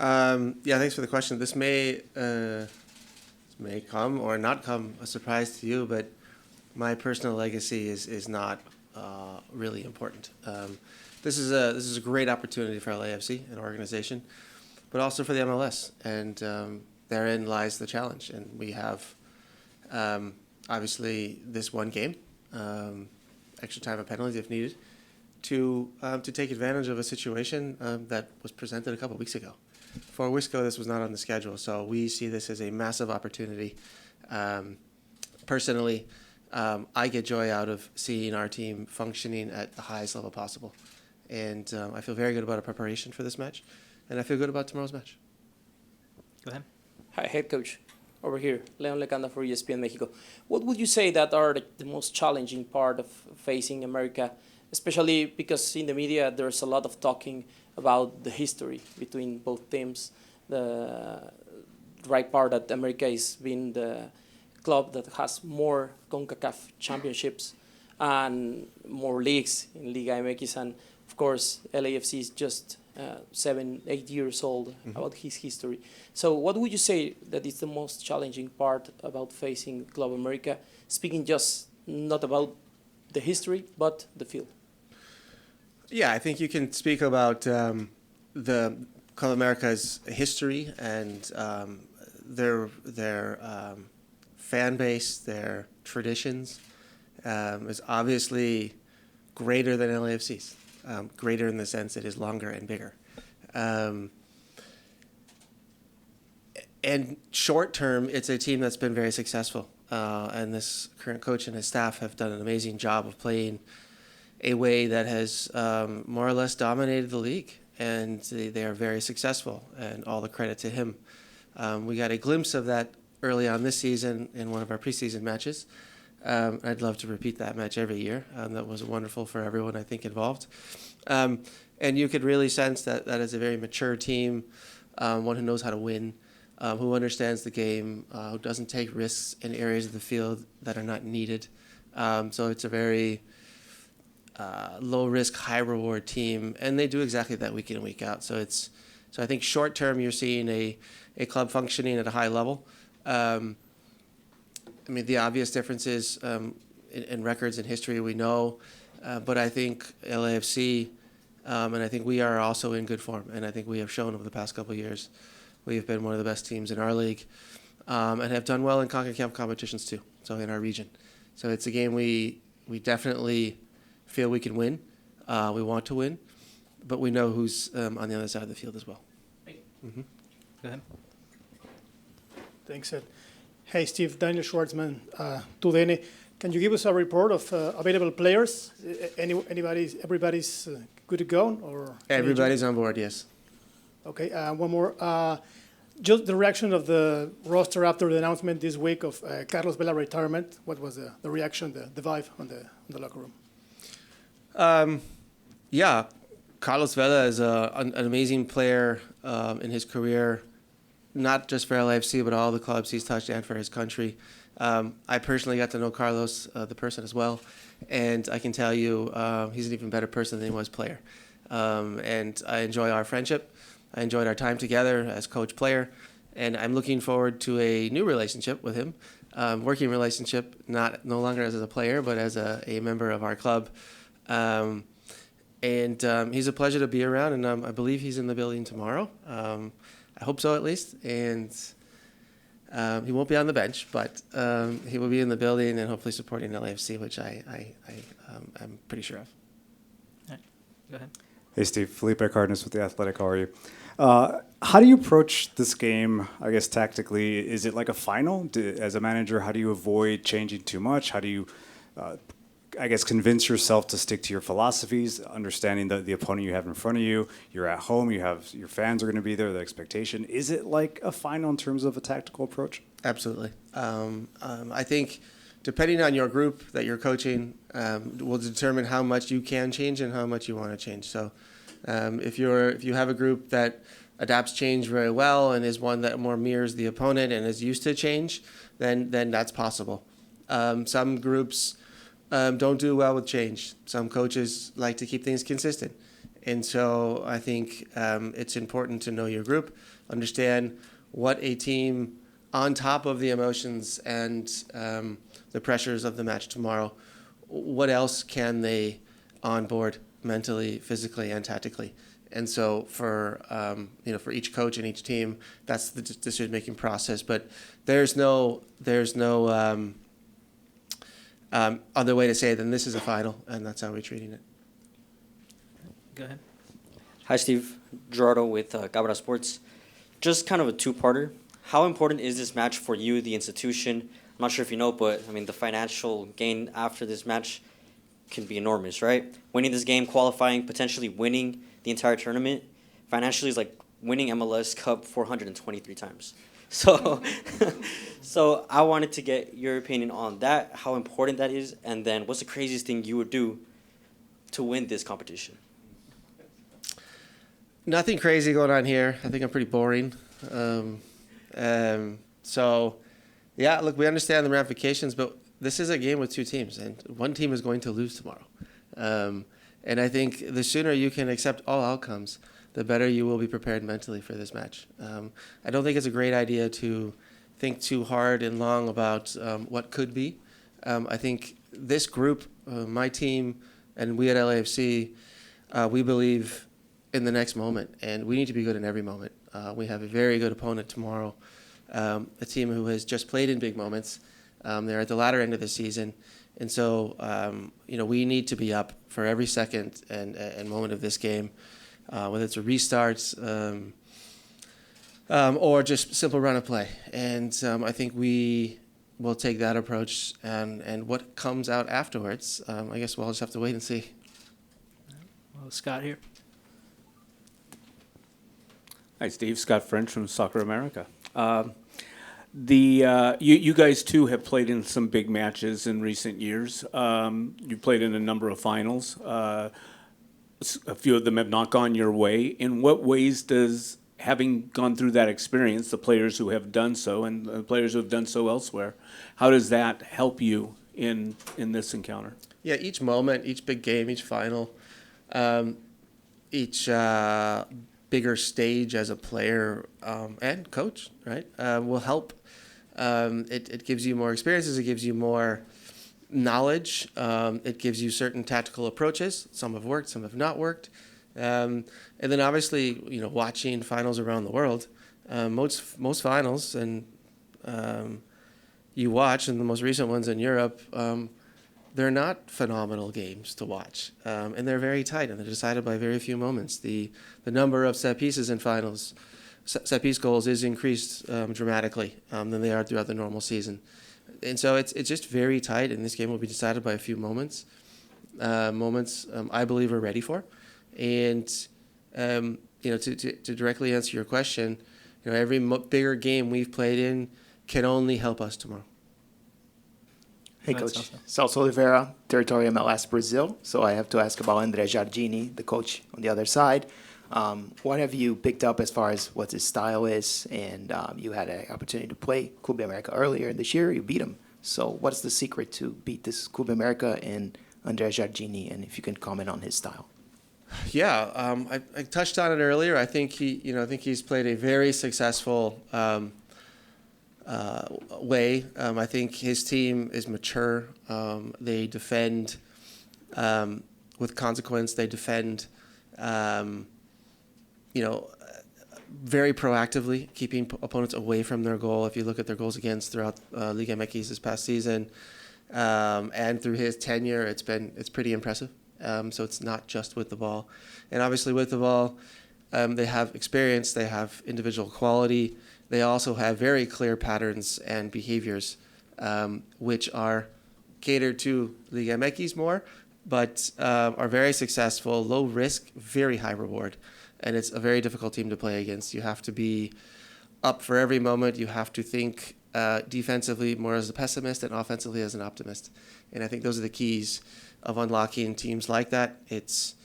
Yeah, thanks for the question. This may come or not come a surprise to you, but my personal legacy is not really important. This is a great opportunity for LAFC, an organization, but also for the MLS, and therein lies the challenge. And we have obviously this one game, extra time and penalties if needed, to take advantage of a situation that was presented a couple of weeks ago. For Wisco, this was not on the schedule, so we see this as a massive opportunity. Personally, I get joy out of seeing our team functioning at the highest level possible. And I feel very good about our preparation for this match, and I feel good about tomorrow's match. Go ahead. Hi, head coach. Over here, Leon Lecanda for ESPN Mexico. What would you say that are the most challenging part of facing America, especially because in the media there's a lot of talking about the history between both teams, the right part that America is being the club that has more CONCACAF championships and more leagues in Liga MX, and of course LAFC is just 7-8 years old about his history. So what would you say that is the most challenging part about facing Club America, speaking just not about the history but the field? Yeah, I think you can speak about the Club America's history and their fan base, their traditions is obviously greater than LAFC's. Greater in the sense it is longer and bigger. And short term, it's a team that's been very successful. And this current coach and his staff have done an amazing job of playing a way that has more or less dominated the league. And they are very successful, and all the credit to him. We got a glimpse of that early on this season in one of our preseason matches. I'd love to repeat that match every year. That was wonderful for everyone, I think, involved. And you could really sense that is a very mature team, one who knows how to win, who understands the game, who doesn't take risks in areas of the field that are not needed. So it's a very low-risk, high-reward team, and they do exactly that week in and week out. So I think short-term you're seeing a club functioning at a high level. I mean, the obvious differences in records and history we know, but I think LAFC and I think we are also in good form, and I think we have shown over the past couple of years we have been one of the best teams in our league and have done well in CONCACAF competitions too, so in our region. So it's a game we definitely feel we can win. We want to win, but we know who's on the other side of the field as well. Go ahead. Thanks, Ed. Hey, Steve, Daniel Schwartzman, TUDN. Can you give us a report of available players? Everybody's good to go? Or everybody's on board, yes. Okay, one more. Just the reaction of the roster after the announcement this week of Carlos Vela retirement. What was the reaction, the vibe on the locker room? Yeah, Carlos Vela is an amazing player in his career, not just for LAFC, but all the clubs he's touched and for his country. I personally got to know Carlos, the person as well, and I can tell you he's an even better person than he was player. And I enjoy our friendship. I enjoyed our time together as coach-player, and I'm looking forward to a new relationship with him, working relationship, no longer as a player, but as a member of our club. And he's a pleasure to be around, and I believe he's in the building tomorrow. I hope so, at least. And he won't be on the bench, but he will be in the building and hopefully supporting LAFC, which I'm pretty sure of. All right. Go ahead. Hey, Steve. Felipe Cardenas with The Athletic. How are you? How do you approach this game, I guess, tactically? Is it like a final? As a manager, how do you avoid changing too much? How do you, I guess, convince yourself to stick to your philosophies, understanding the opponent you have in front of you? You're at home. Your fans are going to be there, the expectation. Is it like a final in terms of a tactical approach? Absolutely. I think depending on your group that you're coaching will determine how much you can change and how much you want to change. So if you have a group that adapts change very well and is one that more mirrors the opponent and is used to change, then that's possible. Some groups don't do well with change. Some coaches like to keep things consistent. And so I think it's important to know your group, understand what a team, on top of the emotions and the pressures of the match tomorrow, what else can they onboard mentally, physically, and tactically. And so for for each coach and each team, that's the decision-making process. But there's no other way to say it than this is a final, and that's how we're treating it. Go ahead. Hi, Steve. Gerardo with Cabra Sports. Just kind of a two-parter. How important is this match for you, the institution? I'm not sure if you know, but I mean, the financial gain after this match can be enormous, right? Winning this game, qualifying, potentially winning the entire tournament, financially is like winning MLS Cup 423 times. So, so I wanted to get your opinion on that, how important that is, and then what's the craziest thing you would do to win this competition? Nothing crazy going on here. I think I'm pretty boring. So, yeah, look, we understand the ramifications, but this is a game with two teams, and one team is going to lose tomorrow. And I think the sooner you can accept all outcomes, the better you will be prepared mentally for this match. I don't think it's a great idea to think too hard and long about what could be. I think this group, my team, and we at LAFC, we believe in the next moment, and we need to be good in every moment. We have a very good opponent tomorrow, a team who has just played in big moments. They're at the latter end of the season, and so we need to be up for every second and moment of this game, whether it's a restart or just simple run of play. And I think we will take that approach, and what comes out afterwards, I guess we'll just have to wait and see. Well, Scott here. Hi, Steve. Scott French from Soccer America. You guys, too, have played in some big matches in recent years. You played in a number of finals. A few of them have not gone your way. In what ways does, having gone through that experience, the players who have done so and the players who have done so elsewhere, how does that help you in this encounter? Yeah, each moment, each big game, each final, each bigger stage as a player and coach, right, will help. It gives you more experiences. It gives you more knowledge. It gives you certain tactical approaches. Some have worked, some have not worked. And then obviously, watching finals around the world, most finals and you watch, and the most recent ones in Europe, they're not phenomenal games to watch, and they're very tight, and they're decided by very few moments. The number of set pieces in finals, set piece goals, is increased dramatically than they are throughout the normal season, and so it's just very tight. And this game will be decided by a few moments. I believe we're ready for, and to directly answer your question, every bigger game we've played in can only help us tomorrow. Hey, Go ahead, Coach. Celso. Celso Oliveira, Territory MLS Brazil. So I have to ask about André Jardini, the coach on the other side. What have you picked up as far as what his style is? And you had an opportunity to play Clube America earlier this year. You beat him. So what's the secret to beat this Clube America and André Jardini? And if you can comment on his style. Yeah, I touched on it earlier. I think he's played a very successful way. I think his team is mature. They defend with consequence. They defend, very proactively, keeping opponents away from their goal. If you look at their goals against throughout Liga MX this past season, and through his tenure, it's pretty impressive. So it's not just with the ball, and obviously with the ball, they have experience. They have individual quality. They also have very clear patterns and behaviors, which are catered to Liga MX more, but are very successful, low risk, very high reward. And it's a very difficult team to play against. You have to be up for every moment. You have to think defensively more as a pessimist and offensively as an optimist. And I think those are the keys of unlocking teams like that. It's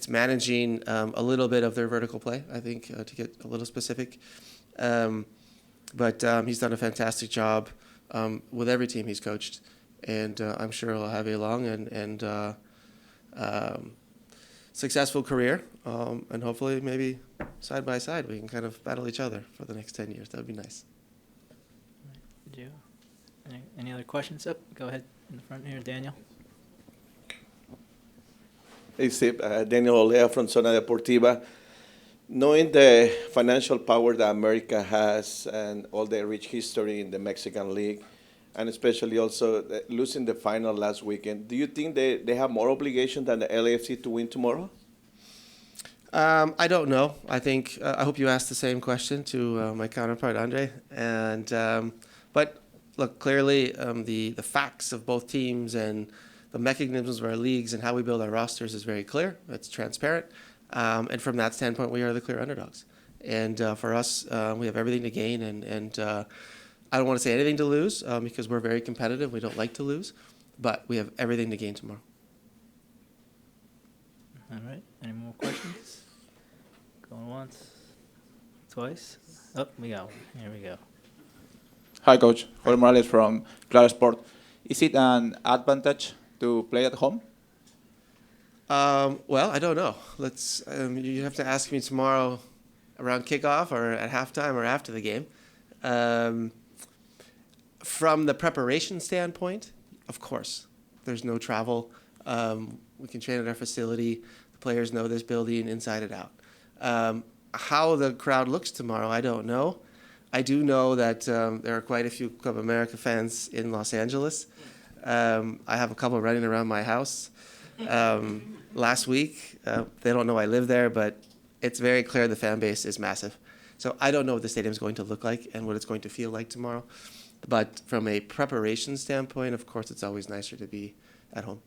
managing a little bit of their vertical play, I think, to get a little specific. But he's done a fantastic job with every team he's coached, and I'm sure he'll have a long and successful career, and hopefully maybe side by side we can kind of battle each other for the next 10 years. That would be nice. Did you, any other questions? Up, go ahead in the front here, Daniel. Hey, Steve. Daniel Olea from Zona Deportiva. Knowing the financial power that America has and all the rich history in the Mexican League, and especially also losing the final last weekend, do you think they have more obligation than the LAFC to win tomorrow? I don't know. I think I hope you asked the same question to my counterpart Andre. And but look, clearly the facts of both teams and the mechanisms of our leagues and how we build our rosters is very clear. It's transparent, and from that standpoint, we are the clear underdogs. And for us, we have everything to gain, and I don't want to say anything to lose because we're very competitive. We don't like to lose, but we have everything to gain tomorrow. All right. Any more questions? Going once, twice. Oh, we got one. Here we go. Hi, Coach. Jorge Morales from Clara Sport. Is it an advantage to play at home? Well, I don't know. Let's. You have to ask me tomorrow around kickoff or at halftime or after the game. From the preparation standpoint, of course, there's no travel. We can train at our facility. The players know this building inside and out. How the crowd looks tomorrow, I don't know. I do know that there are quite a few Club America fans in Los Angeles. I have a couple running around my house. Last week, they don't know I live there, but it's very clear the fan base is massive. So I don't know what the stadium is going to look like and what it's going to feel like tomorrow. But from a preparation standpoint, of course, it's always nicer to be at home.